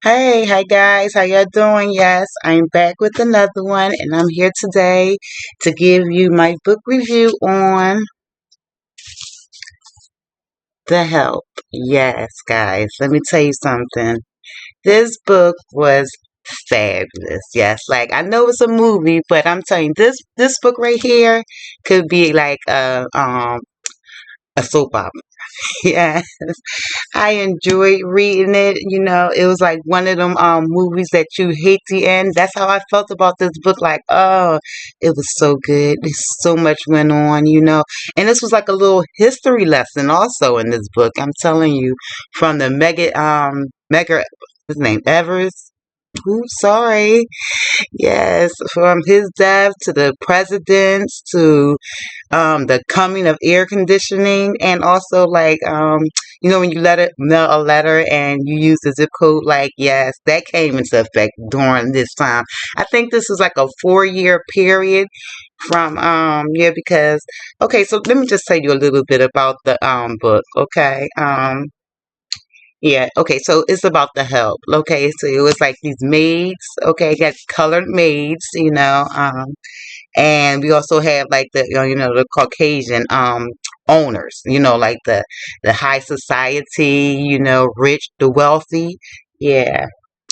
Hey, hi guys, how y'all doing? Yes, I'm back with another one, and I'm here today to give you my book review on The Help. Yes, guys, let me tell you something. This book was fabulous. Yes, like I know it's a movie, but I'm telling you, this book right here could be like a soap opera. Yeah. I enjoyed reading it. It was like one of them movies that you hate the end. That's how I felt about this book. Like, oh, it was so good. So much went on. And this was like a little history lesson also in this book. I'm telling you, from the mega his name Evers. Ooh, sorry. Yes, from his death to the presidents to the coming of air conditioning, and also like when you mail a letter and you use the zip code, like yes, that came into effect during this time. I think this is like a 4-year period from yeah, because okay, so let me just tell you a little bit about the book. Okay. Yeah, okay, so it's about the help. Okay, so it was like these maids, okay, got colored maids, and we also have like the Caucasian owners, like the high society, rich, the wealthy. Yeah.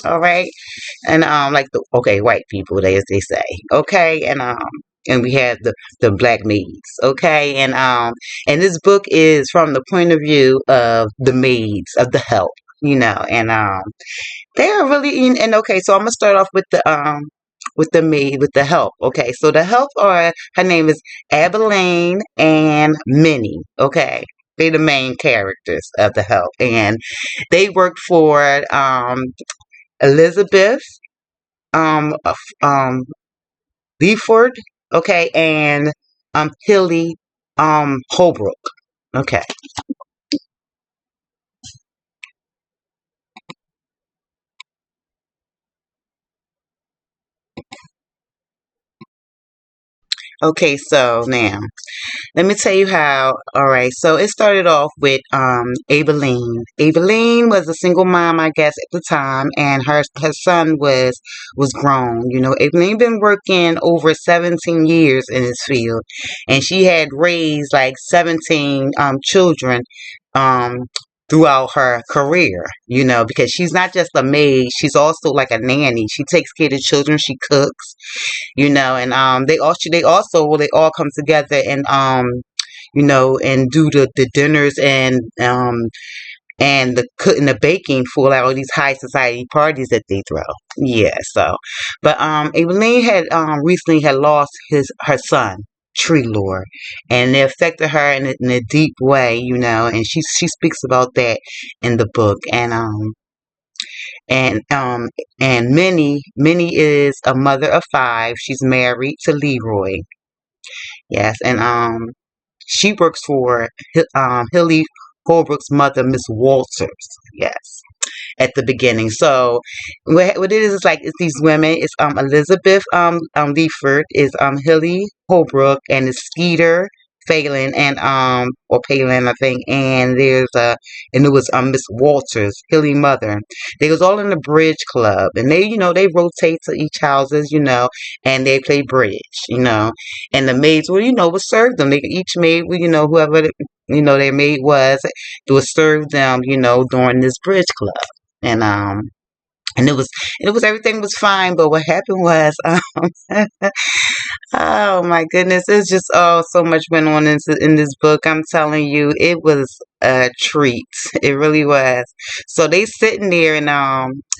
All right. And like the okay, white people, they as they say. Okay, and we have the black maids. Okay, and this book is from the point of view of the maids of the help, and they are really and okay, so I'm gonna start off with the maid with the help. Okay, so the help are her name is Abilene and Minnie. Okay, they the main characters of the help, and they work for Elizabeth of Leaford. Okay, and Hilly Holbrook. Okay. Okay, so now let me tell you how. All right, so it started off with Abilene. Abilene was a single mom, I guess, at the time, and her son was grown. Abilene been working over 17 years in this field, and she had raised like 17 children um throughout her career. Because she's not just a maid, she's also like a nanny. She takes care of the children, she cooks, and they all come together and and do the dinners and the cooking, the baking for like all these high society parties that they throw. Yeah, so but Aileen had recently had lost her son Tree Lord, and it affected her in a deep way, and she speaks about that in the book. And Minnie is a mother of 5. She's married to Leroy. Yes, and she works for Hilly Holbrook's mother, Miss Walters. Yes, at the beginning. So what it is like it's these women. It's Elizabeth Leaford, is Hilly Holbrook, and it's Skeeter Phelan and or Palin, I think, and it was Miss Walters, Hilly mother. They was all in the bridge club, and they rotate to each houses, and they play bridge. And the maids would serve them. They each maid would, whoever their maid was, would serve them, during this bridge club. And and it was everything was fine, but what happened was oh my goodness, it's just so much went on in this book. I'm telling you, it was a treat. It really was. So they sitting there, and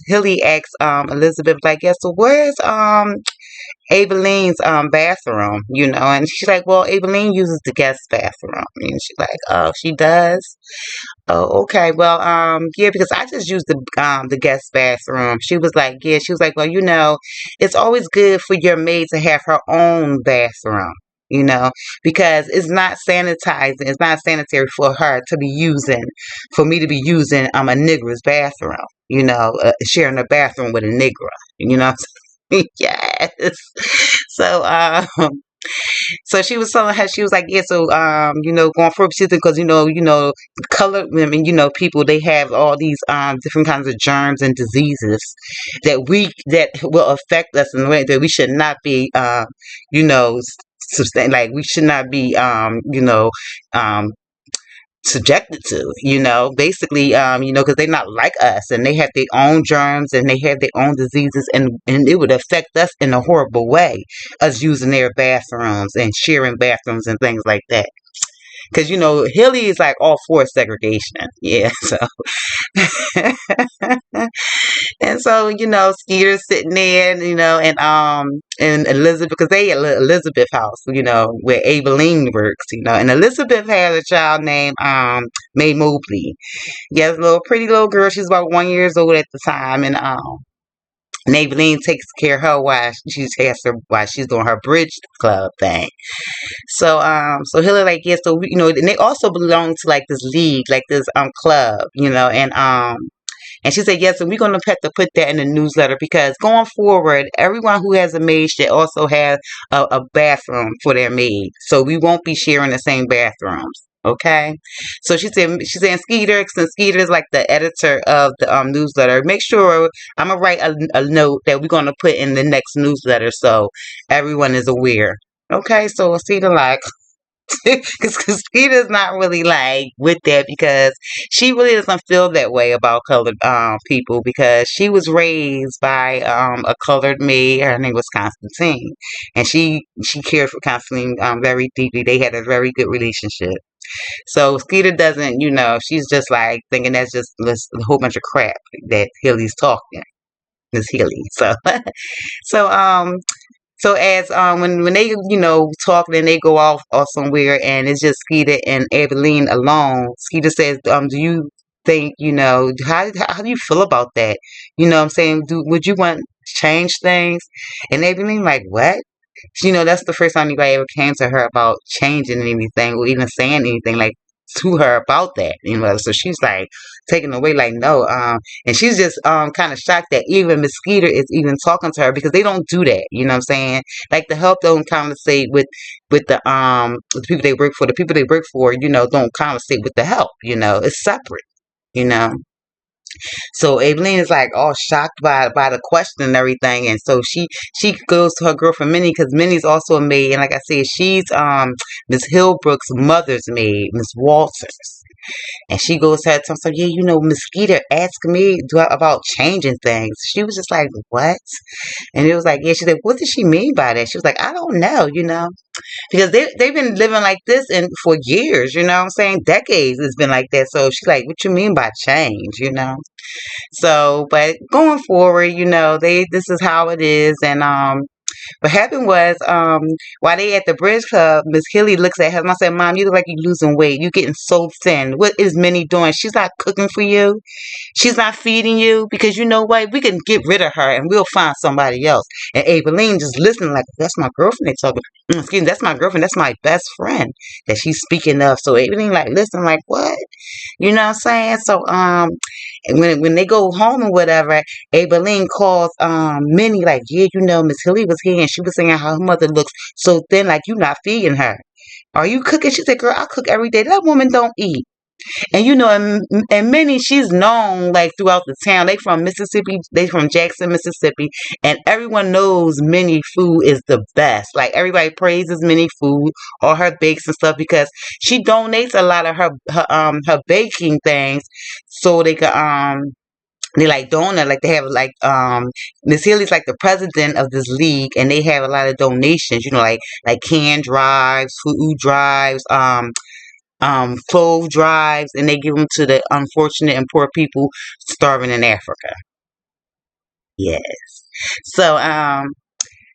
Hilly asks Elizabeth, like, yeah, so where's Abilene's bathroom, and she's like, well, Abilene uses the guest bathroom. And she's like, oh, she does. Oh, okay. Well, yeah, because I just used the guest bathroom. She was like, yeah. She was like, well, it's always good for your maid to have her own bathroom. Because it's not sanitizing. It's not sanitary for her to be using, for me to be using a nigger's bathroom. Sharing a bathroom with a nigger. Yes. So, So she was telling her, she was like, yeah, so going for because color women, people, they have all these different kinds of germs and diseases that will affect us in a way that we should not be you know sustain, like we should not be um subjected to, basically, because they're not like us and they have their own germs and they have their own diseases, and it would affect us in a horrible way, us using their bathrooms and sharing bathrooms and things like that. Because, Hilly is like all for segregation. Yeah, so. And so, Skeeter's sitting there, and Elizabeth, because they at Elizabeth house, where Abeline works, and Elizabeth had a child named May Mobley. Yes, a little pretty little girl. She's about 1 years old at the time, and Abeline takes care of her while she's doing her bridge club thing. So Hillary, like, yeah, so and they also belong to like this league, like this club, and she said, yes, and we're going to have to put that in the newsletter, because going forward, everyone who has a maid should also have a bathroom for their maid. So we won't be sharing the same bathrooms. Okay. So she's saying, Skeeter, since Skeeter is like the editor of the newsletter, make sure I'm going to write a note that we're going to put in the next newsletter so everyone is aware. Okay. So Skeeter, like, because Skeeter's not really like with that, because she really doesn't feel that way about colored people, because she was raised by a colored maid. Her name was Constantine, and she cared for Constantine very deeply. They had a very good relationship. So Skeeter doesn't, she's just like thinking that's just a whole bunch of crap that Hilly's talking. Miss Hilly. So so as when they talk, then they go off somewhere, and it's just Skeeter and Eveline alone. Skeeter says, do you think, how do you feel about that? What I'm saying, would you want to change things? And Eveline like, what? That's the first time anybody ever came to her about changing anything or even saying anything like to her about that. So she's like taken away, like, no, and she's just kind of shocked that even Miss Skeeter is even talking to her, because they don't do that. You know what I'm saying? Like, the help don't conversate with the people they work for. The people they work for, don't conversate with the help. It's separate. You know. So Aileen is like all shocked by the question and everything, and so she goes to her girlfriend Minnie, because Minnie's also a maid, and like I said, she's Miss Hillbrook's mother's maid, Miss Walters, and she goes to her and so, yeah, Miss Skeeter asked me about changing things. She was just like, what? And it was like, yeah. She said, what did she mean by that? She was like, I don't know, because they've been living like this and for years, what I'm saying, decades it's been like that. So she's like, what you mean by change? So, but going forward, this is how it is. And what happened was, while they at the bridge club, Miss Hilly looks at her and I said, Mom, you look like you're losing weight. You're getting so thin. What is Minnie doing? She's not cooking for you. She's not feeding you, because you know what? We can get rid of her and we'll find somebody else. And Abeline just listening like, that's my girlfriend they talking. Excuse me, that's my girlfriend. That's my best friend that she's speaking of. So Abeline like, listen, like, what? You know what I'm saying? So and when they go home or whatever, Abeline calls Minnie like, yeah, Miss Hilly was here and she was saying how her mother looks so thin, like you not feeding her. Are you cooking? She said, girl, I cook every day. That woman don't eat. And and Minnie, she's known like throughout the town. They from Mississippi. They from Jackson, Mississippi, and everyone knows Minnie food is the best. Like, everybody praises Minnie food or her bakes and stuff, because she donates a lot of her baking things, so they could they like donut, like they have like Miss Hilly's like the president of this league, and they have a lot of donations, like can drives, food drives, clove drives, and they give them to the unfortunate and poor people starving in Africa. Yes. So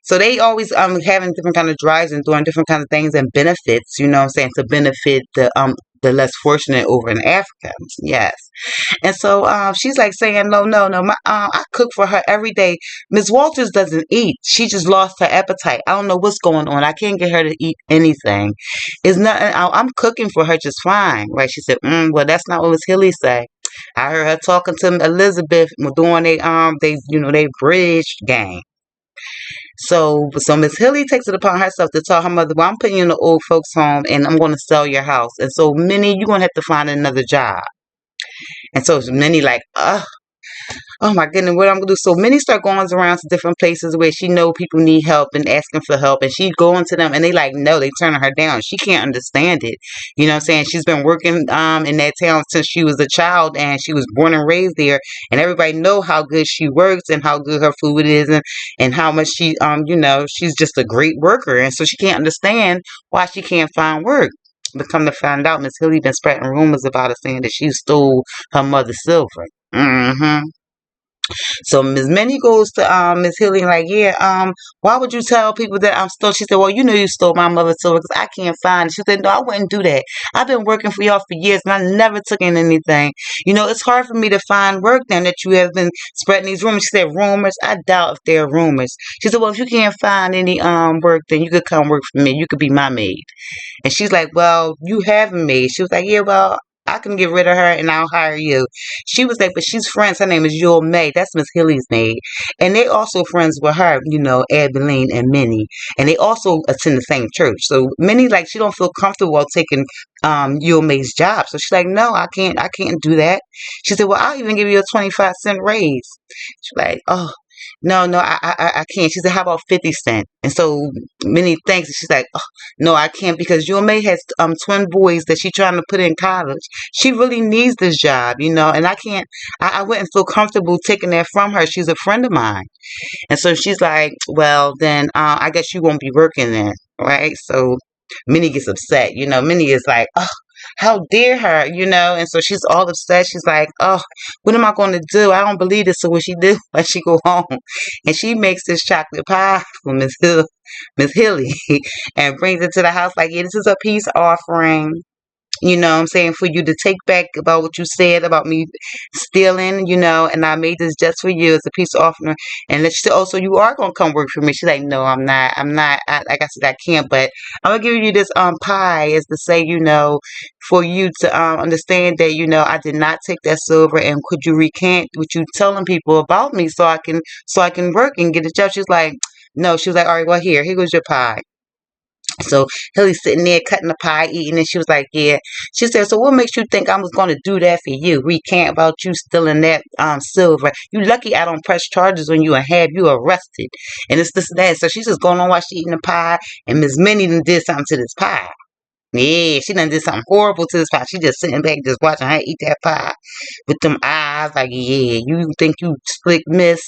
so they always having different kind of drives and doing different kind of things and benefits, what I'm saying, to benefit the less fortunate over in Africa. Yes. And so she's like saying, no, no, no, I cook for her every day. Miss Walters doesn't eat. She just lost her appetite. I don't know what's going on. I can't get her to eat anything. It's nothing. I'm cooking for her just fine. Right? She said, well, that's not what Miss Hilly say. I heard her talking to Elizabeth doing they bridge game. So Miss Hilly takes it upon herself to tell her mother, well, I'm putting you in the old folks home and I'm going to sell your house. And so Minnie, you're going to have to find another job. And so Minnie like, oh my goodness, what I'm gonna do? So Minnie start going around to different places where she know people need help and asking for help, and she going to them, and they like no, they turning her down. She can't understand it. You know what I'm saying? She's been working in that town since she was a child, and she was born and raised there, and everybody know how good she works and how good her food is, and how much she she's just a great worker, and so she can't understand why she can't find work. But come to find out, Miss Hilly been spreading rumors about her saying that she stole her mother's silver. Mm-hmm. So Miss Minnie goes to Miss Hilly and like, yeah, why would you tell people that I'm stole? She said, well, you know you stole my mother's silver because I can't find it. She said, no, I wouldn't do that. I've been working for y'all for years and I never took in anything. You know, it's hard for me to find work now that you have been spreading these rumors. She said, rumors? I doubt if they're rumors. She said, well, if you can't find any work, then you could come work for me. You could be my maid. And she's like, well, you have a maid. She was like, yeah, well, I can get rid of her and I'll hire you. She was like, but she's friends. Her name is Yule May. That's Miss Hilly's maid. And they also friends with her, Abilene and Minnie. And they also attend the same church. So Minnie, like, she don't feel comfortable while taking Yule May's job. So she's like, no, I can't do that. She said, well, I'll even give you a 25-cent raise. She's like, oh, no, I can't. She said, how about 50 cents? And so Minnie thanks. And she's like, oh, no, I can't because Yule May has twin boys that she's trying to put in college. She really needs this job, and I can't, I wouldn't feel comfortable taking that from her. She's a friend of mine. And so she's like, well, then I guess you won't be working then, right? So Minnie gets upset. Minnie is like, oh, how dare her, and so she's all upset. She's like, oh, what am I going to do? I don't believe this. So what she do when she go home, and she makes this chocolate pie for Miss Hilly, and brings it to the house like, yeah, this is a peace offering. You know what I'm saying? For you to take back about what you said about me stealing, and I made this just for you as a peace offering. And let you say, oh, so you are going to come work for me. She's like, no, I'm not. I'm not. Like I said, I can't, but I'm going to give you this pie as to say, for you to understand that, I did not take that silver, and could you recant what you telling people about me so I can work and get a job. She's like, no. She was like, all right, well, here goes your pie. So Hilly's sitting there cutting the pie, eating, and she was like, yeah. She said, so what makes you think I was going to do that for you? Recant about you stealing that silver. You lucky I don't press charges on you and have you arrested. And it's this and that. So she's just going on while she's eating the pie, and Miss Minnie done did something to this pie. Yeah, she done did something horrible to this pie. She just sitting back, just watching her eat that pie with them eyes like, yeah, you think you slick, miss?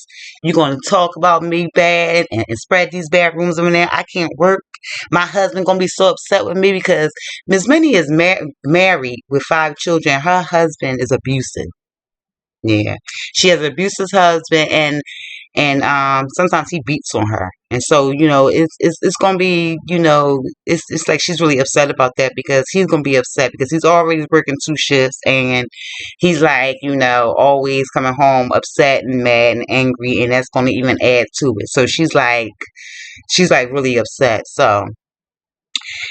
You gonna talk about me bad and spread these bad rumors over there? I can't work. My husband gonna be so upset with me because Miss Minnie is married with 5 children. Her husband is abusive. Yeah, she has an abusive husband, and sometimes he beats on her, and so it's gonna be it's like she's really upset about that because he's gonna be upset because he's already working 2 shifts, and he's like always coming home upset and mad and angry, and that's gonna even add to it. So she's like really upset. So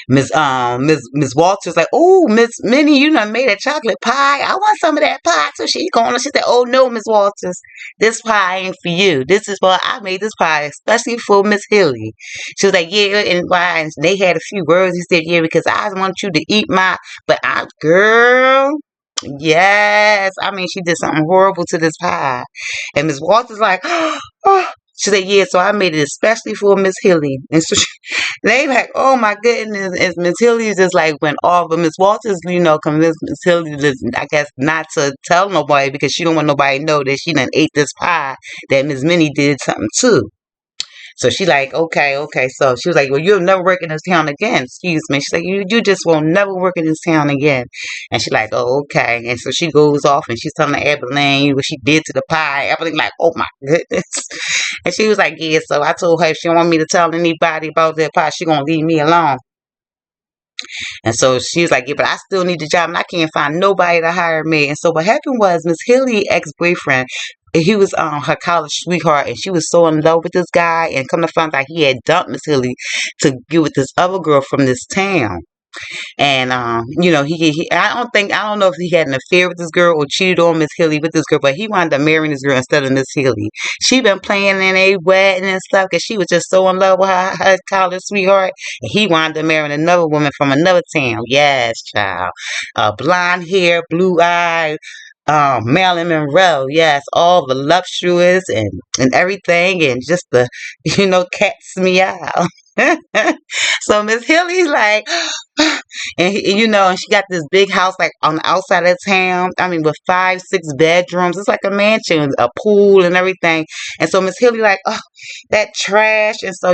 Miss Walters like, oh, Miss Minnie, you done made a chocolate pie. I want some of that pie. So she said, oh no, Miss Walters, this pie ain't for you. This is why I made this pie, especially for Miss Hilly. She was like, yeah, and why? And they had a few words. He said, yeah, because I want you to eat but girl. Yes, I mean she did something horrible to this pie, and Miss Walters like, oh. She said, yeah, so I made it especially for Miss Hilly. And so they like, oh my goodness. And Miss Hilly just like went off. But Miss Walters, convinced Miss Hilly, I guess, not to tell nobody because she don't want nobody to know that she done ate this pie that Miss Minnie did something to. So she like, okay. So she was like, well, you'll never work in this town again. Excuse me. She's like, you just will never work in this town again. And she like, oh, okay. And so she goes off and she's telling Abilene what she did to the pie. Abilene like, oh my goodness. And she was like, yeah. So I told her if she don't want me to tell anybody about that pie, she gonna leave me alone. And so she was like, yeah, but I still need the job and I can't find nobody to hire me. And so what happened was Miss Hilly's ex-boyfriend, he was her college sweetheart, and she was so in love with this guy, and come to find out he had dumped Miss Hilly to get with this other girl from this town. And I don't know if he had an affair with this girl or cheated on Miss Hilly with this girl, but he wound up marrying this girl instead of Miss Hilly. She been playing in a wedding and stuff because she was just so in love with her college sweetheart. And he wound up marrying another woman from another town. Yes, child. Blonde hair, blue eye, Marilyn Monroe, yes, all voluptuous and everything, and just the cat's meow. So Miss Hilly's like, and she got this big house like on the outside of town. I mean, with 5, 6 bedrooms. It's like a mansion, a pool, and everything. And so Miss Hilly like, oh, that trash. And so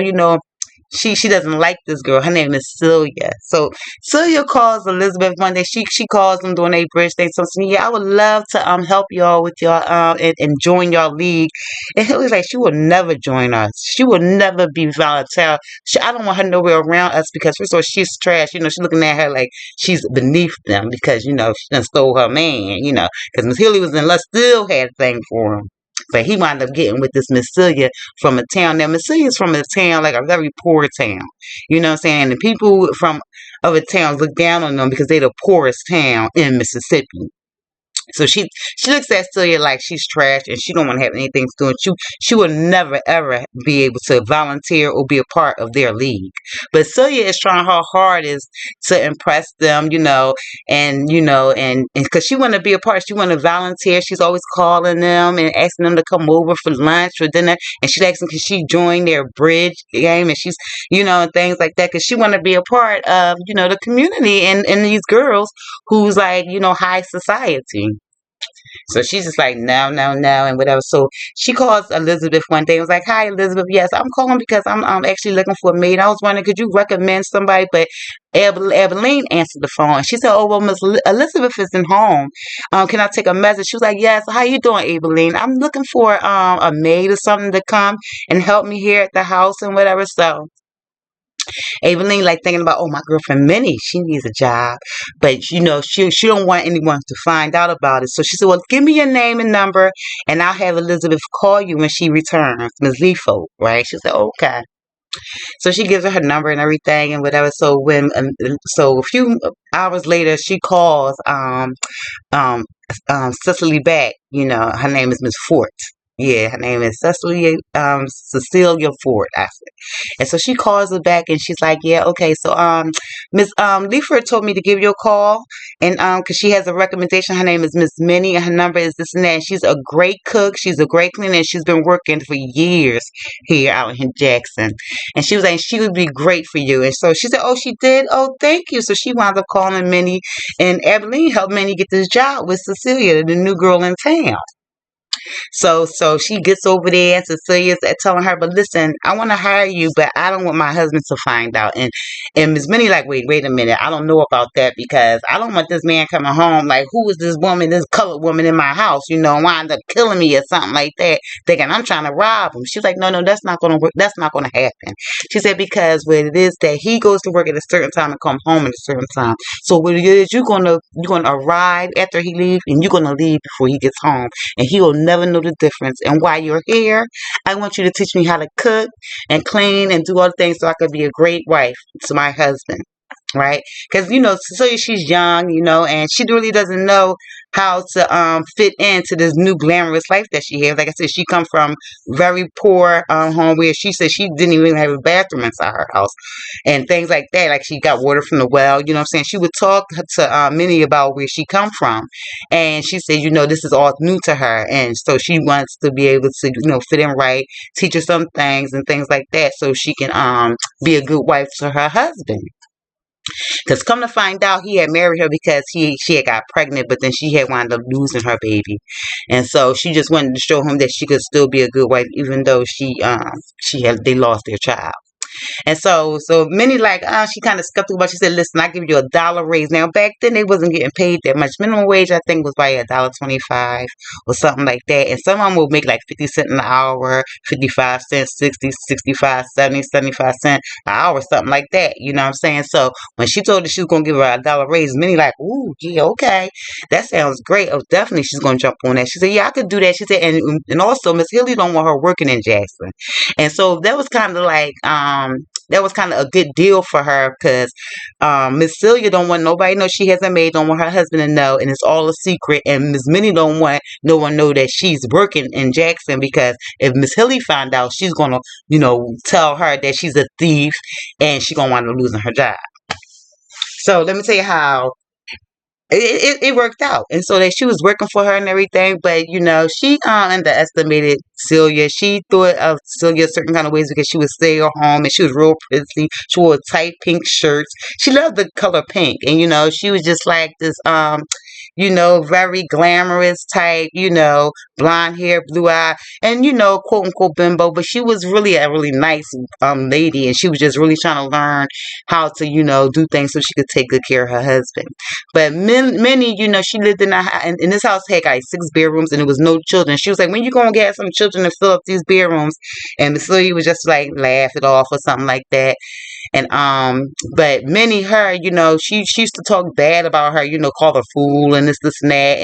she doesn't like this girl. Her name is Celia. So Celia calls Elizabeth one day. She calls them during a bridge thing. So she, yeah, I would love to help y'all with y'all and join y'all league. And he was like, she will never join us. She will never be volunteer. I don't want her nowhere around us because first of all she's trash. She's looking at her like she's beneath them because she done stole her man. Because Miss Hilly was in love, still had a thing for him. But he wound up getting with this Miss Celia from a town. Now, Miss Celia's from a town, like a very poor town. You know what I'm saying? And the people from other towns look down on them because they're the poorest town in Mississippi. So she looks at Celia like she's trash and she don't want to have anything to do with you. She will never ever be able to volunteer or be a part of their league. But Celia is trying her hardest to impress them, and because she want to be a part, she want to volunteer. She's always calling them and asking them to come over for lunch or dinner, and she's asking because she joined their bridge game and she's and things like that because she want to be a part of the community and these girls who's like high society. So she's just like, no, no, no, and whatever. So she calls Elizabeth one day and was like, hi, Elizabeth. Yes, I'm calling because I'm actually looking for a maid. I was wondering, could you recommend somebody? But Abilene answered the phone. She said, oh, well, Miss Elizabeth isn't home. Can I take a message? She was like, yes. How you doing, Abilene? I'm looking for a maid or something to come and help me here at the house and whatever. So Evelyn like thinking about, oh, my girlfriend Minnie, she needs a job, but she don't want anyone to find out about it. So she said, well, give me your name and number, and I'll have Elizabeth call you when she returns, Miss Leafold, right? She said, okay. So she gives her number and everything and whatever. So a few hours later, she calls um Cecily back. Her name is Miss Fort. Yeah, her name is Cecilia Ford, actually. And so she calls her back and she's like, yeah, okay. So Miss Leaford told me to give you a call and because she has a recommendation. Her name is Miss Minnie and her number is this and that. She's a great cook. She's a great cleaner and she's been working for years here out in Jackson. And she was like, she would be great for you. And so she said, oh, she did? Oh, thank you. So she wound up calling Minnie and Abilene helped Minnie get this job with Cecilia, the new girl in town. So she gets over there and Cecilia's telling her, but listen, I want to hire you, but I don't want my husband to find out. And Miss Minnie like, wait a minute, I don't know about that because I don't want this man coming home like, who is this woman, this colored woman in my house, wind up killing me or something like that, thinking I'm trying to rob him. She's like, no, that's not gonna work. That's not gonna happen. She said because what it is that he goes to work at a certain time and come home at a certain time. So what it is, you're gonna arrive after he leaves and you're gonna leave before he gets home, and he will never know the difference. And while you're here, I want you to teach me how to cook and clean and do all the things so I could be a great wife to my husband. Right? Because Cecilia, she's young, and she really doesn't know how to fit into this new glamorous life that she has. Like I said, she come from very poor home where she said she didn't even have a bathroom inside her house and things like that. Like she got water from the well. You know what I'm saying? She would talk to Minnie about where she come from, and she said, this is all new to her, and so she wants to be able to fit in right, teach her some things and things like that, so she can be a good wife to her husband. Because come to find out, he had married her because she had got pregnant, but then she had wound up losing her baby, and so she just wanted to show him that she could still be a good wife, even though they lost their child. And so Minnie she kind of skeptical, but she said, listen, I give you $1 raise. Now back then they wasn't getting paid that much. Minimum wage I think was like $1.25 or something like that. And some of them would make like 50 cents an hour, 55 cents, 60, 65, 70, 75 cents an hour, something like that. You know what I'm saying? So when she told her she was gonna give her $1 raise, Minnie like, ooh, yeah, okay. That sounds great. Oh, definitely she's gonna jump on that. She said, yeah, I could do that. She said, and also Miss Hilly don't want her working in Jackson. And so that was kind of like that was kind of a good deal for her because Miss Celia don't want nobody to know she has a maid, don't want her husband to know, and it's all a secret. And Miss Minnie don't want no one know that she's working in Jackson because if Miss Hilly find out, she's gonna tell her that she's a thief, and she gonna wind up losing her job. So let me tell you how it worked out, and so that she was working for her and everything, but she underestimated Celia. She thought of Celia certain kind of ways because she would stay at home and she was real pretty. She wore tight pink shirts. She loved the color pink, and she was just like this very glamorous type, blonde hair, blue eye, and quote unquote bimbo, but she was really a really nice lady, and she was just really trying to learn how to do things so she could take good care of her husband. But Minnie, she lived in in this house had like 6 bedrooms, and there was no children. She was like, when you gonna get some children to fill up these bedrooms? And Miss Lily was just like laugh it off or something like that. And but Minnie, her, she used to talk bad about her, call her fool and this and that,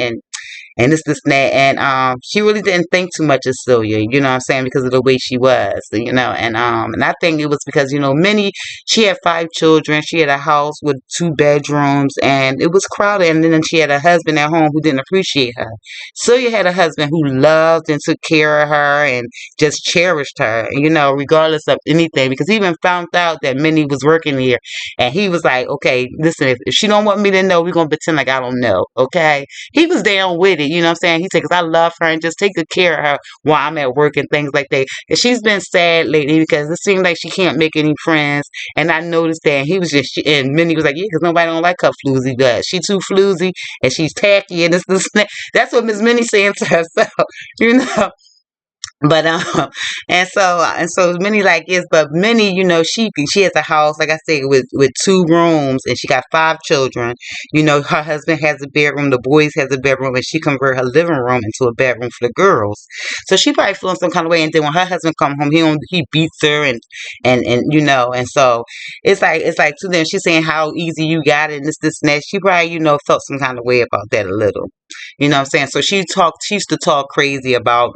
and this and that, and she really didn't think too much of Celia, you know what I'm saying, because of the way she was, and I think it was because Minnie, she had 5 children, she had a house with 2 bedrooms, and it was crowded, and then she had a husband at home who didn't appreciate her. Celia had a husband who loved and took care of her and just cherished her, regardless of anything, because he even found out that Minnie was working here, and he was like, okay, listen, if she don't want me to know, we're gonna pretend like I don't know, okay? He was down with it, you know what I'm saying? He said, because I love her and just take good care of her while I'm at work and things like that. And she's been sad lately because it seems like she can't make any friends. And I noticed that. And he was just, and Minnie was like, yeah, because nobody don't like her floozy guts. She too floozy and she's tacky and this. That's what Miss Minnie saying to herself, you know. But and so Minnie like is, but Minnie, she has a house, like I said, with 2 rooms, and she got 5 children. Her husband has a bedroom, the boys has a bedroom, and she converted her living room into a bedroom for the girls. So she probably feeling some kind of way. And then when her husband come home, he beats her, and so it's like to them, she's saying how easy you got it and this and that. She probably felt some kind of way about that a little. You know what I'm saying? So she used to talk crazy about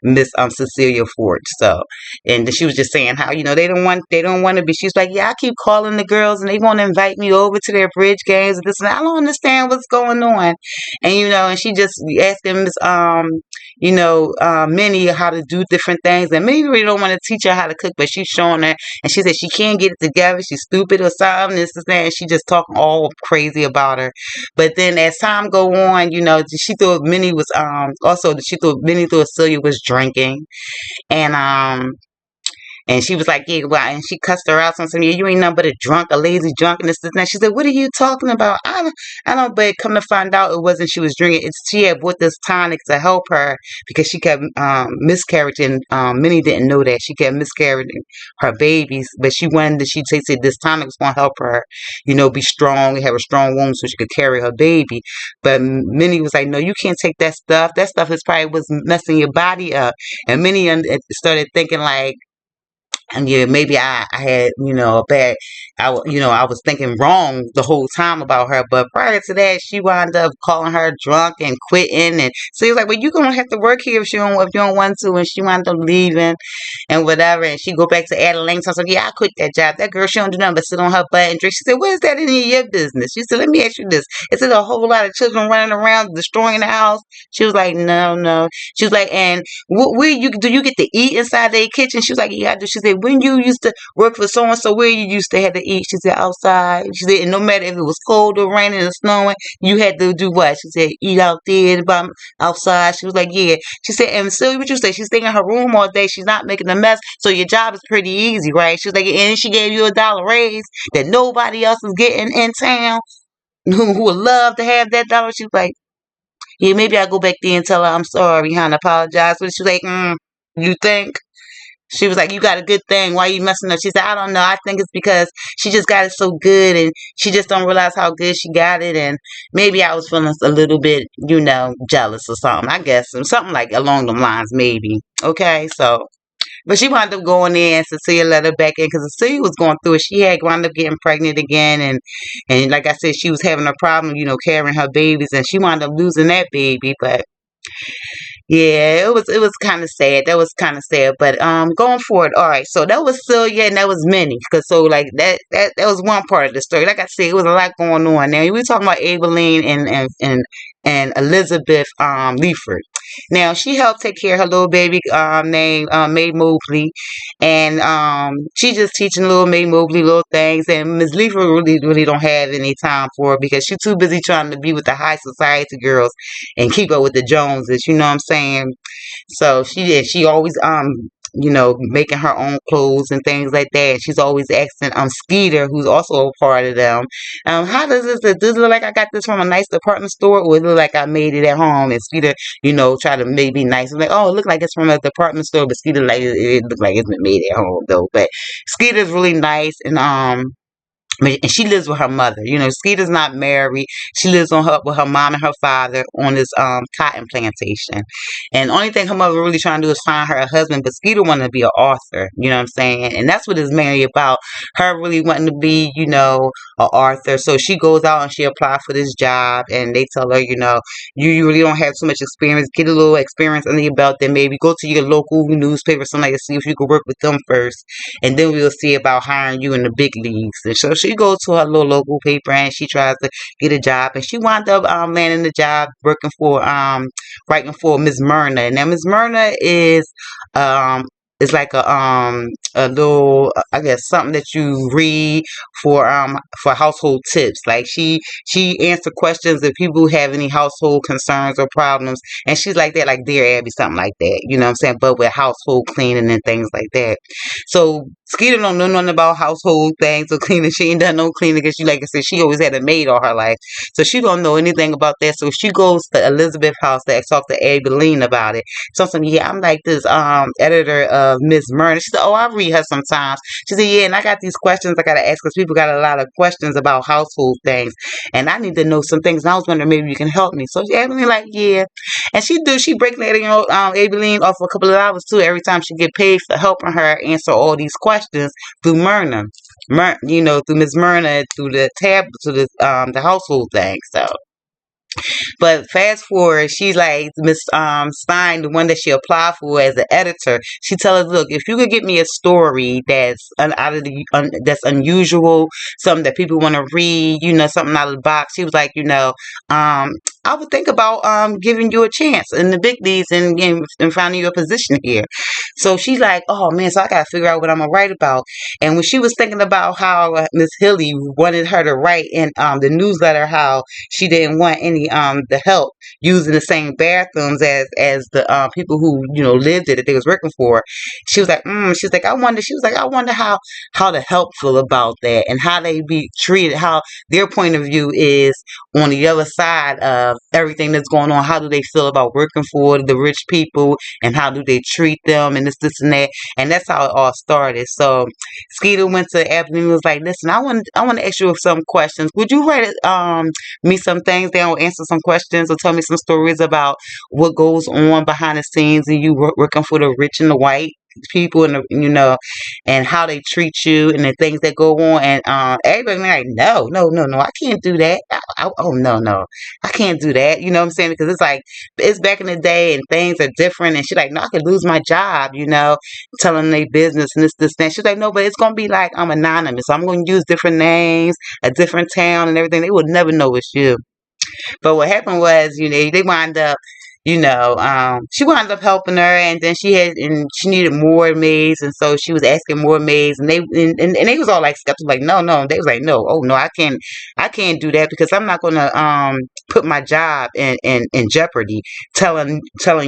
Miss Cecilia Ford. So, and she was just saying how they don't want to be. She's like, yeah, I keep calling the girls and they want to invite me over to their bridge games and this and that. I don't understand what's going on. And and she just asking Miss Minnie how to do different things, and Minnie really don't want to teach her how to cook, but she's showing her, and she said she can't get it together. She's stupid or something. This is that, and she just talking all crazy about her. But then as time go on, she thought Minnie was also she thought Minnie thought Celia was drinking, and she was like, yeah, well, and she cussed her out. Something, yeah, you ain't nothing but a drunk, a lazy drunk, and this and that. She said, what are you talking about? I don't, but come to find out it wasn't she was drinking. She had bought this tonic to help her because she kept miscarrying. Minnie didn't know that. She kept miscarrying her babies, but she wanted to, she said this tonic was going to help her, be strong, have a strong womb so she could carry her baby. But Minnie was like, no, you can't take that stuff. That stuff is probably was messing your body up. And Minnie started thinking like, and yeah, maybe I had, a bad, I was thinking wrong the whole time about her. But prior to that, she wound up calling her drunk and quitting. And so he was like, well, you're going to have to work here if you don't want to. And she wound up leaving and whatever. And she go back to Adeline. So I said, yeah, I quit that job. That girl, she don't do nothing but sit on her butt and drink. She said, what is that in your business? She said, let me ask you this. Is it a whole lot of children running around destroying the house? She was like, no, no. She was like, and where do you get to eat inside their kitchen? She was like, yeah, I do. She said, when you used to work for so-and-so, where you used to have to eat? She said, outside. She said, and no matter if it was cold or raining or snowing, you had to do what? She said, eat out there, outside. She was like, yeah. She said, and so what you say? She's staying in her room all day. She's not making a mess. So your job is pretty easy, right? She was like, and she gave you $1 raise that nobody else is getting in town who would love to have that dollar. She was like, yeah, maybe I'll go back there and tell her I'm sorry, and apologize. But she was like, you think? She was like, you got a good thing. Why are you messing up? She said, I don't know. I think it's because she just got it so good and she just don't realize how good she got it. And maybe I was feeling a little bit, jealous or something. I guess something like along the lines, maybe. Okay, so. But she wound up going in and Cecilia let her back in because Cecilia was going through it. She had wound up getting pregnant again. And like I said, she was having a problem, carrying her babies. And she wound up losing that baby. But Yeah, it was kind of sad. That was kind of sad. But going forward, all right. So that was Celia, and that was Minnie. Cause so like that was one part of the story. Like I said, it was a lot going on. Now we talking about Aileen and Elizabeth Leaford. Now she helped take care of her little baby named May Mobley, and she just teaching little May Mobley little things. And Miss Leaford really don't have any time for her because she's too busy trying to be with the high society girls and keep up with the Joneses. You know what I'm saying? So she always making her own clothes and things like that. She's always asking Skeeter, who's also a part of them, how does it look like I got this from a nice department store, or it look like I made it at home? And Skeeter, try to make be nice. I'm like, oh, it look like it's from a department store, but Skeeter like it look like it's been made at home though. But Skeeter's really nice, and she lives with her mother. Skeeter's not married. She lives with her mom and her father on this cotton plantation. And the only thing her mother really trying to do is find her a husband. But Skeeter wanted to be an author. You know what I'm saying? And that's what it's mainly about. Her really wanting to be, an author. So she goes out and she applies for this job, and they tell her, you really don't have too much experience. Get a little experience under your belt. Then maybe go to your local newspaper, something like that, see if you can work with them first, and then we'll see about hiring you in the big leagues. And so she goes to her little local paper and she tries to get a job, and she wound up landing the job working for writing for Miss Myrna. Now Miss Myrna um is like a little, I guess, something that you read for household tips. Like she answer questions if people have any household concerns or problems, and she's like that, like Dear Abby, something like that. You know what I'm saying? But with household cleaning and things like that. So Skeeter don't know nothing about household things or cleaning. She ain't done no cleaning because she, like I said, she always had a maid all her life. So she don't know anything about that. So she goes to Elizabeth's house to talk to Abilene about it. Something, yeah, I'm like this editor of Miss Myrna. She said, oh, I read her sometimes. She said, yeah, and I got these questions I gotta ask because people got a lot of questions about household things, and I need to know some things. And I was wondering maybe you can help me. So Abilene like, yeah, and she break that, Abilene off a couple of hours too every time she get paid for helping her answer all these questions through Myrna. Through Miss Myrna, through the tab, to the household thing. So, but fast forward, she's like Miss Stein, the one that she applied for as an editor. She tell us, look, if you could get me a story that's that's unusual, something that people want to read, something out of the box. She was like, I would think about giving you a chance in the big leagues and finding you a position here. So she's like, oh man, so I gotta figure out what I'm gonna write about. And when she was thinking about how Miss Hilly wanted her to write in the newsletter, how she didn't want any the help using the same bathrooms as the people who lived there that they was working for. She was like, she's like, I wonder. She was like, I wonder how the help feel about that and how they be treated, how their point of view is on the other side of everything that's going on. How do they feel about working for the rich people, and how do they treat them, and this and that. And that's how it all started. So Skeeter went to Ebony and was like, listen, I want to ask you some questions. Would you write me some things down, answer some questions, or tell me some stories about what goes on behind the scenes and you working for the rich and the white people, and and how they treat you and the things that go on. And everybody like, no, I can't do that. Oh, no, I can't do that. You know what I'm saying? Because it's like, it's back in the day and things are different. And she's like, no, I could lose my job, telling their business and this, that. She's like, no, but it's going to be like I'm anonymous. I'm going to use different names, a different town and everything. They would never know it's you. But what happened was, they wind up, she wound up helping her, and then she needed more maids, and so she was asking more maids, and they was all like skeptical, like, no. They was like, no, oh no, I can't do that because I'm not gonna put my job in jeopardy telling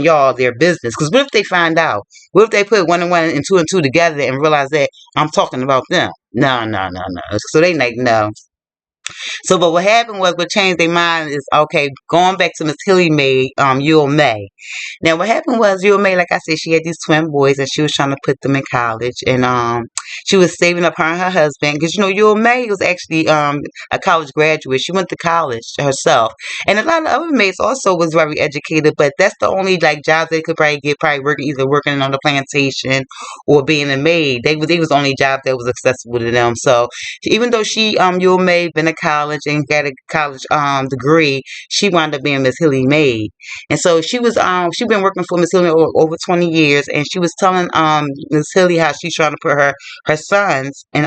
y'all their business. Because what if they find out? What if they put one and two together and realize that I'm talking about them? No. So they like, no. So, but what happened was, what changed their mind is, okay, going back to Miss Hilly Mae, Yule May. Now, what happened was, Yule May, like I said, she had these twin boys, and she was trying to put them in college, and She was saving up her and her husband because Yul May was actually a college graduate. She went to college herself, and a lot of other maids also was very educated. But that's the only like jobs they could probably get, probably working either working on the plantation or being a maid. They was the only job that was accessible to them. So even though she Yul May been to college and got a college degree, she wound up being Miss Hilly Maid. And so she been working for Miss Hilly over 20 years, and she was telling Miss Hilly how she's trying to put her sons in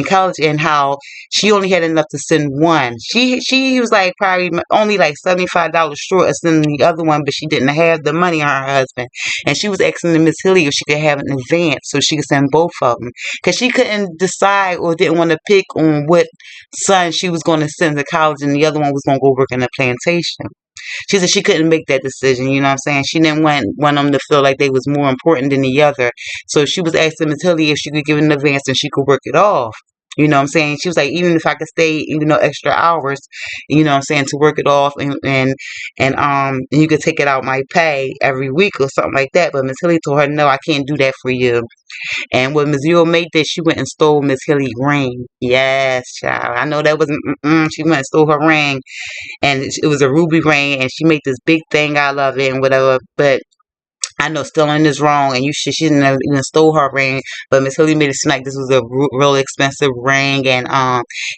college, and how she only had enough to send one. She was like probably only like $75 short of sending the other one, but she didn't have the money on her husband, and she was asking Miss Hilly if she could have an advance so she could send both of them, because she couldn't decide or didn't want to pick on what son she was going to send to college, and the other one was going to go work in a plantation. She said she couldn't make that decision, you know what I'm saying? She didn't want them to feel like they was more important than the other. So she was asking Miss Hilly if she could give an advance and she could work it off. You know what I'm saying? She was like, even if I could stay, extra hours, you know what I'm saying, to work it off, and you could take it out my pay every week or something like that. But Miss Hilly told her, no, I can't do that for you. And what Miss Yule made did, she went and stole Miss Hilly's ring. Yes, child. I know that wasn't. She went and stole her ring, and it was a ruby ring, and she made this big thing out of it and whatever. But I know stealing is wrong, and she shouldn't have even stole her ring. But Miss Hilly made it seem like this was a real expensive ring, and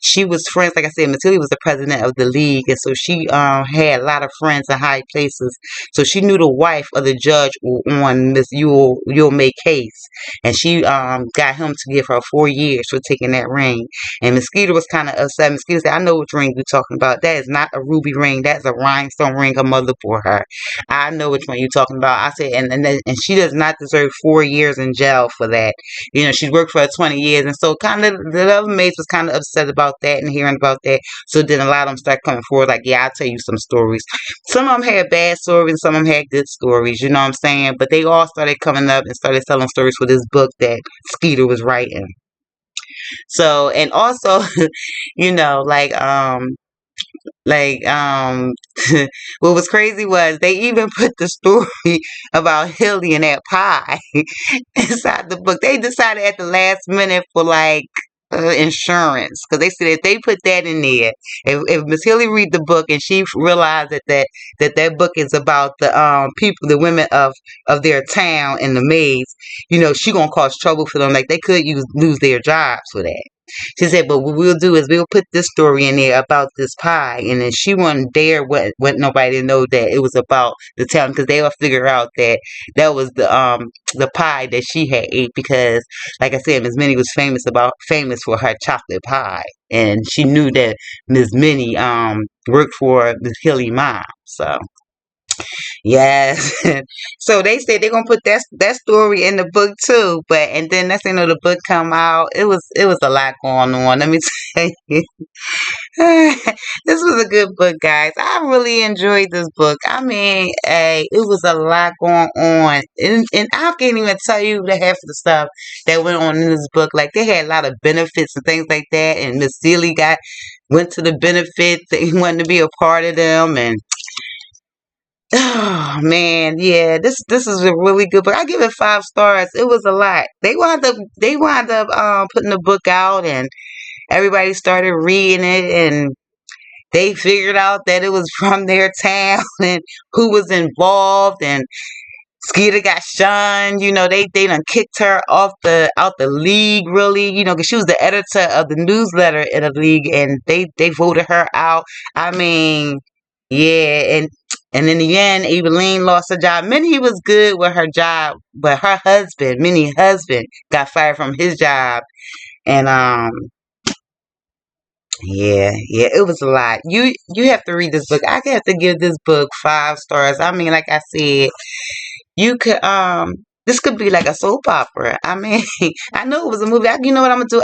she was friends. Like I said, Miss Hilly was the president of the league, and so she had a lot of friends in high places. So she knew the wife of the judge on Miss Yule May case, and she got him to give her 4 years for taking that ring. And Mosquito was kind of upset. Mosquito said, "I know which ring you're talking about. That is not a ruby ring. That's a rhinestone ring her mother bought her. I know which one you're talking about." I said, and she does not deserve 4 years in jail for that. She's worked for her 20 years. And so kind of the other maids was kind of upset about that and hearing about that. So then a lot of them start coming forward like, yeah, I'll tell you some stories. Some of them had bad stories, some of them had good stories, you know what I'm saying? But they all started coming up and started telling stories for this book that Skeeter was writing. So, and also, you know, like what was crazy was they even put the story about Hilly and that pie inside the book. They decided at the last minute for like insurance, because they said if they put that in there, if Miss Hilly read the book and she realized that book is about the people, the women of their town and the maids, she gonna cause trouble for them. Like they could lose their jobs for that. She said, but what we'll do is we'll put this story in there about this pie, and then she wouldn't dare want nobody to know that it was about the town, because they will figure out that that was the pie that she had ate, because like I said, Miss Minnie was famous for her chocolate pie, and she knew that Miss Minnie worked for Miss Hilly mom. So yes. So they said they're gonna put that story in the book too. But and then next thing you know, the book come out. It was a lot going on. Let me tell you. This was a good book, guys. I really enjoyed this book. I mean, it was a lot going on, and I can't even tell you the half of the stuff that went on in this book. Like they had a lot of benefits and things like that. And Miss Seeley went to the benefits. He wanted to be a part of them, and oh man, yeah, this is a really good book. I give it 5 stars. It was a lot. They wound up putting the book out, and everybody started reading it, and they figured out that it was from their town and who was involved, and Skeeter got shunned. They done kicked her off out the league, really, because she was the editor of the newsletter in the league, and they voted her out. I mean, yeah, and in the end, Eveline lost her job. Minnie was good with her job, but her husband, Minnie's husband, got fired from his job, and yeah, it was a lot. You have to read this book. I have to give this book 5 stars. I mean, like I said, you could this could be like a soap opera. I mean, I know it was a movie. You know what I'm gonna do?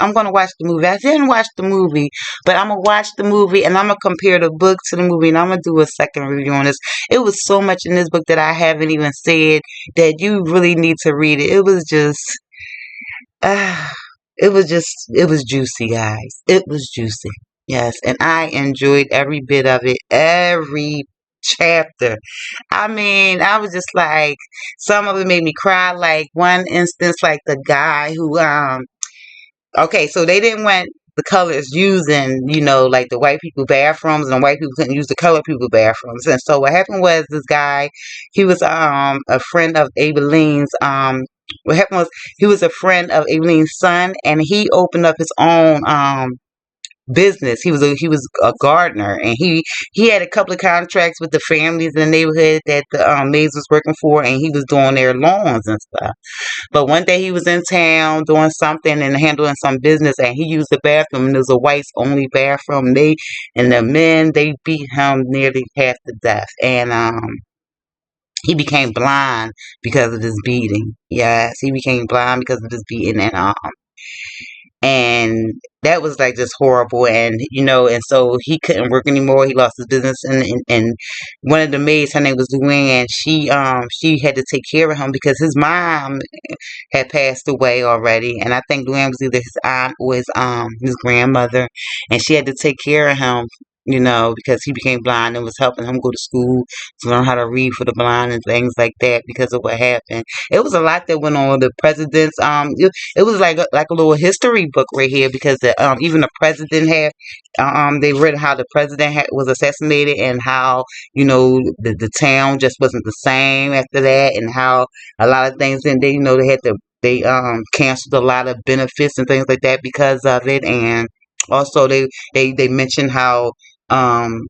I'm gonna watch the movie. I didn't watch the movie, but I'm gonna watch the movie, and I'm gonna compare the book to the movie, and I'm gonna do a second review on this. It was so much in this book that I haven't even said that you really need to read it. It was just uh, it was juicy, guys. It was juicy. Yes, and I enjoyed every bit of it. Every chapter. I mean, I was just like, some of it made me cry. Like one instance, like the guy who okay, so they didn't want the colors using, like the white people bathrooms, and the white people couldn't use the colored people bathrooms. And so what happened was this guy, he was a friend of Abilene's. What happened was he was a friend of Abilene's son, and he opened up his own business. He was a gardener, and he had a couple of contracts with the families in the neighborhood that the maids was working for, and he was doing their lawns and stuff. But one day he was in town doing something and handling some business, and he used the bathroom, and it was a whites only bathroom. And the men, they beat him nearly half to death, and he became blind because of this beating. Yes, he became blind because of this beating, and that was like just horrible. And and so he couldn't work anymore. He lost his business, and one of the maids, her name was Luann. She had to take care of him because his mom had passed away already, and I think Luann was either his aunt or his grandmother, and she had to take care of him. Because he became blind, and was helping him go to school to learn how to read for the blind and things like that because of what happened. It was a lot that went on. The presidents, it was like a little history book right here, because even the president had, they read how the president was assassinated, and how the town just wasn't the same after that, and how a lot of things, and they had to, they canceled a lot of benefits and things like that because of it. And also they mentioned how um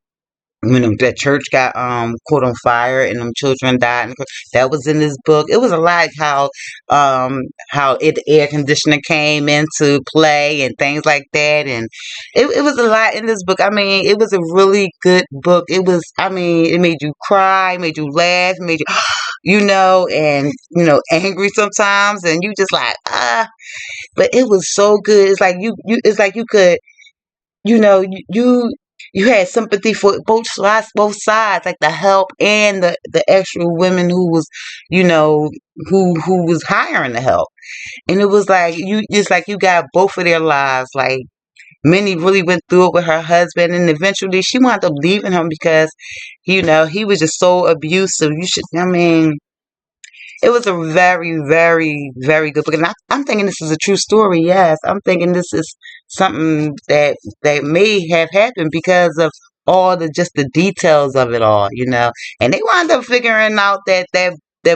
when that church got caught on fire and them children died, and that was in this book. It was a lot, how the air conditioner came into play and things like that. And it was a lot in this book. I mean, it was a really good book. It was, I mean, it made you cry, made you laugh, made you and angry sometimes, and you just like, but it was so good. It's like it's like you could, you had sympathy for both sides, like the help and the actual women who was, who was hiring the help. And it was like you got both of their lives. Like Minnie really went through it with her husband, and eventually she wound up leaving him because, he was just so abusive. I mean, it was a very, very, very good book, and I'm thinking this is a true story. Yes, I'm thinking this is something that may have happened because of all the details of it all. And they wound up figuring out that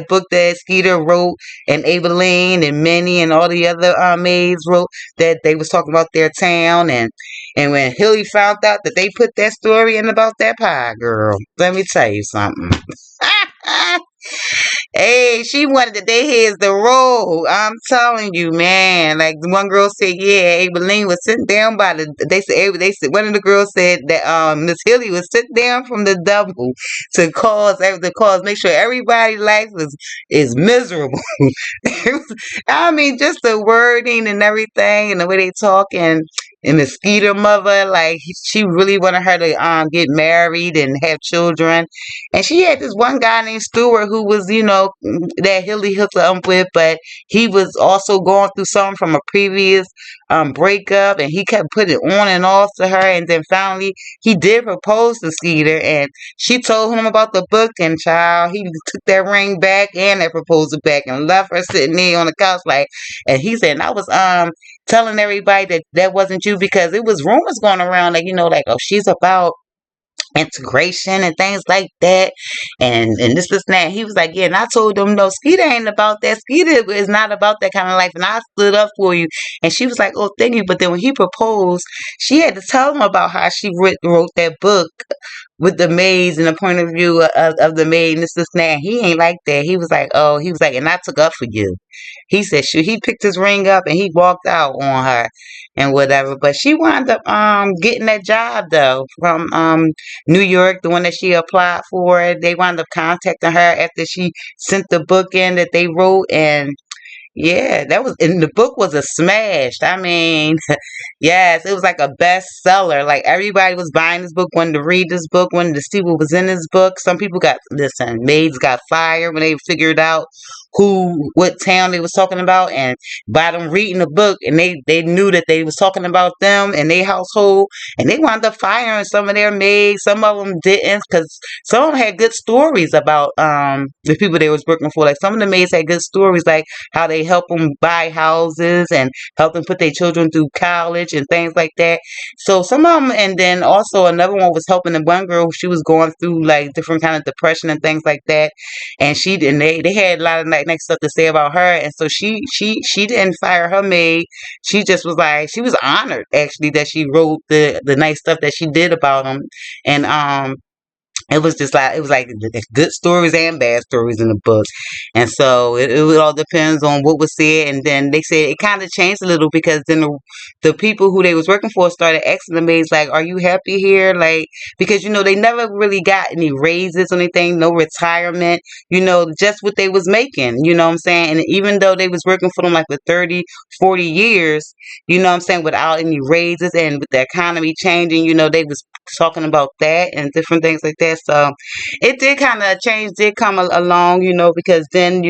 book that Skeeter wrote, and Abilene and Minnie and all the other maids wrote, that they was talking about their town. And when Hilly found out that they put that story in about that pie, girl, let me tell you something. Hey, she wanted that they heads to roll. I'm telling you, man. Like the one girl said, yeah, Abeline was sitting down by the. They said one of the girls said that Miss Hilly was sitting down from the double make sure everybody's life is miserable. I mean, just the wording and everything, and the way they talk, and the Skeeter mother, like she really wanted her to get married and have children. And she had this one guy named Stewart who was, that Hilly hooked her up with, but he was also going through something from a previous breakup, and he kept putting it on and off to her. And then finally, he did propose to Skeeter, and she told him about the book, and child, he took that ring back and that proposal back, and left her sitting there on the couch, like. And he said, and I was telling everybody that wasn't you, because it was rumors going around, like, like, oh, she's about integration and things like that, and this and that. He was like, yeah, and I told them, no, Skeeter ain't about that. Skeeter is not about that kind of life, and I stood up for you. And she was like, oh, thank you. But then when he proposed, she had to tell him about how she wrote that book with the maids and the point of view of the maid, and this and that. He ain't like that. He was like, oh, he was like, and I took up for you. He said, shoot, he picked his ring up and he walked out on her and whatever. But she wound up getting that job though from New York, the one that she applied for. They wound up contacting her after she sent the book in that they wrote, and Yeah, that was, and the book was a smash. I mean, yes, it was like a bestseller. Like everybody was buying this book, wanted to read this book, wanted to see what was in this book. Some people got, listen, maids got fired when they figured out what town they was talking about, and by them reading the book, and they knew that they was talking about them and their household, and they wound up firing some of their maids. Some of them didn't, because some of them had good stories about the people they was working for. Like some of the maids had good stories, like how they help them buy houses and help them put their children through college and things like that. So some of them, and then also another one was helping the one girl. She was going through like different kind of depression and things like that, and they had a lot of like nice stuff to say about her. And so she didn't fire her maid. She just was like, she was honored actually that she wrote the nice stuff that she did about them. And it was just like, it was like good stories and bad stories in the book. And so it all depends on what was said. And then they said it kind of changed a little, because then the people who they was working for started asking the maids like, are you happy here? Like, because they never really got any raises or anything, no retirement, just what they was making, what I'm saying? And even though they was working for them like for 30, 40 years, what I'm saying, without any raises, and with the economy changing, they was talking about that and different things like that. So it did kind of change, did come along, because then,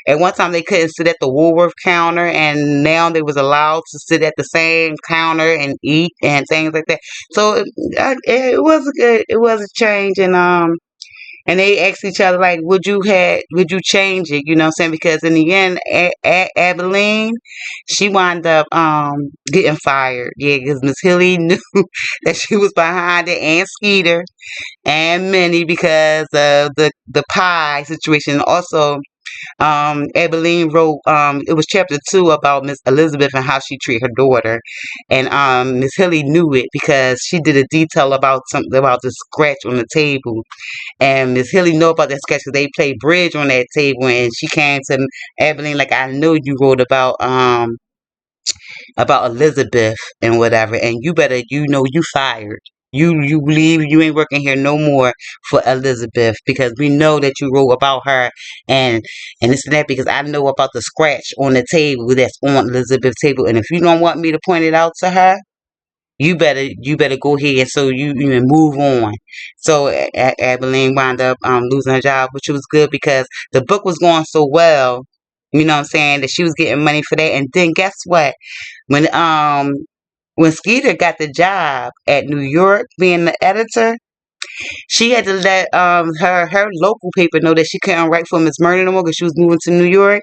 at one time they couldn't sit at the Woolworth counter, and now they was allowed to sit at the same counter and eat and things like that. So it was a good, it was a change. And they asked each other like, would you change it? You know what I'm saying? Because in the end, Abilene, she wound up getting fired. Yeah, because Miss Hilly knew that she was behind it, and Skeeter and Minnie, because of the pie situation. Also, Abilene wrote, it was chapter 2 about Miss Elizabeth and how she treated her daughter. And Miss Hilly knew it because she did a detail about something about the scratch on the table. And Miss Hilly know about that sketch because they played bridge on that table, and she came to Abilene like, I know you wrote about Elizabeth and whatever, and you better, you fired. You leave, you ain't working here no more for Elizabeth, because we know that you wrote about her, and this and that, because I know about the scratch on the table that's on Elizabeth's table, and if you don't want me to point it out to her, you better go ahead. So you move on. So Abilene wound up losing her job, which was good because the book was going so well. You know what I'm saying, that she was getting money for that. And then guess what? When when Skeeter got the job at New York being the editor, she had to let her local paper know that she couldn't write for Miss Murray no more because she was moving to New York.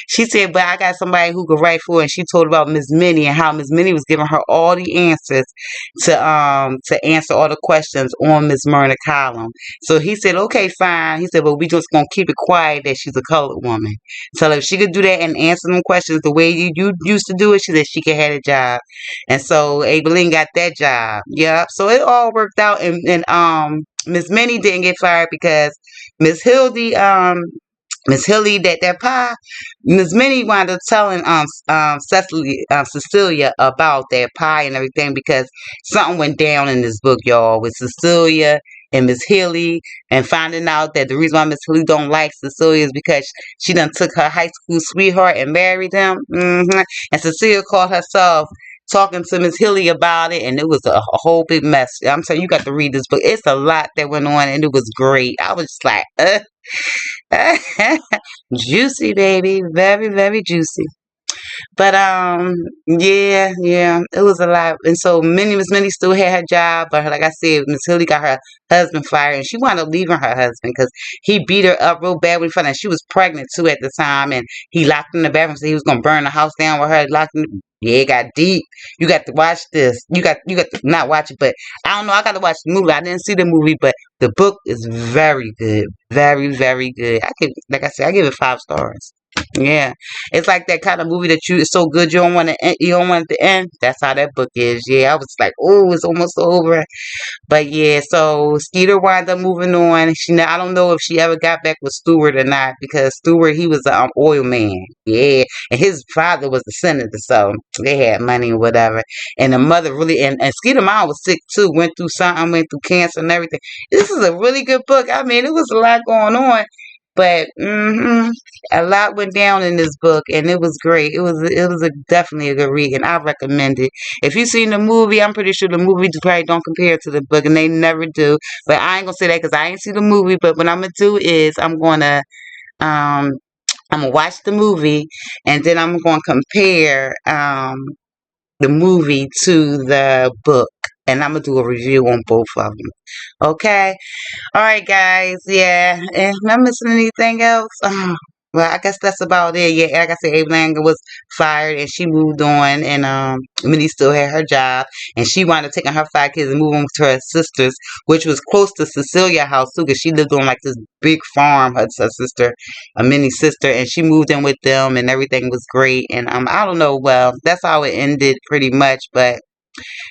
She said, but I got somebody who could write for her. And she told about Miss Minnie and how Miss Minnie was giving her all the answers to answer all the questions on Miss Myrna column. So he said, okay, fine. He said, but we just gonna keep it quiet that she's a colored woman. So if she could do that and answer them questions the way you used to do it, she said she could have a job. And so Abilene got that job. Yeah. So it all worked out, and Miss Minnie didn't get fired because Miss Hildy Miss Hilly, that pie, Miss Minnie wound up telling Cecilia about that pie and everything, because something went down in this book, y'all, with Cecilia and Miss Hilly, and finding out that the reason why Miss Hilly don't like Cecilia is because she done took her high school sweetheart and married him. And Cecilia called herself talking to Miss Hilly about it, and it was a whole big mess. I'm telling you, you got to read this book. It's a lot that went on, and it was great. I was just like, juicy, baby, very, very juicy. But yeah, it was a lot. And so Miss Minnie still had her job, but like I said, Miss Hilly got her husband fired, and she wound up leaving her husband because he beat her up real bad when he found out she was pregnant too at the time, and he locked her in the bathroom, so he was gonna burn the house down with her. Yeah, it got deep. You got to watch this. You got to not watch it, but I don't know. I got to watch the movie. I didn't see the movie, but the book is very good, very, very good. Like I said, I give it 5 stars. Yeah, it's like that kind of movie that it's so good you don't want it to end. That's how that book is. Yeah, I was like, oh, it's almost over. But yeah, so Skeeter wound up moving on. I don't know if she ever got back with Stewart or not, because Stewart, he was an oil man. Yeah, and his father was the senator, so they had money or whatever. And the mother really, and Skeeter mom was sick too. Went through something, went through cancer and everything. This is a really good book. I mean, it was a lot going on. But a lot went down in this book, and it was great. It was definitely a good read, and I recommend it. If you've seen the movie, I'm pretty sure the movie probably don't compare to the book, and they never do. But I ain't gonna say that because I ain't seen the movie. But what I'm gonna do is um I'm gonna watch the movie, and then I'm gonna compare the movie to the book, and I'm gonna do a review on both of them. Okay. All right, guys. Yeah. Am I missing anything else? Well, I guess that's about it. Yeah, like I said, Abe Langer was fired and she moved on, and Minnie still had her job, and she wound up taking her 5 kids and moving to her sister's, which was close to Cecilia house too, because she lived on like this big farm. Her sister, a Minnie's sister, and she moved in with them, and everything was great. And I don't know. Well, that's how it ended, pretty much, but.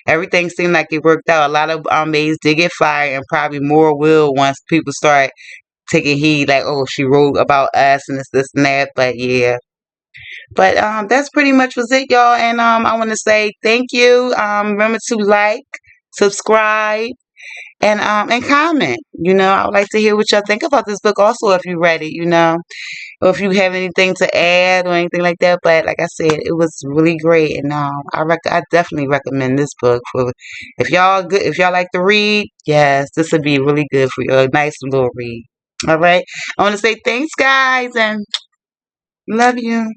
Everything seemed like it worked out. A lot of our maids did get fired, and probably more will once people start taking heed. Like, oh, she wrote about us and this, and that. But yeah, but that's pretty much was it, y'all. And I want to say thank you. Remember to like, subscribe, and comment. I would like to hear what y'all think about this book. Also, if you read it, or if you have anything to add or anything like that. But like I said, it was really great, and I definitely recommend this book for if y'all like to read. Yes, this would be really good for you. A nice little read. All right, I want to say thanks, guys, and love you.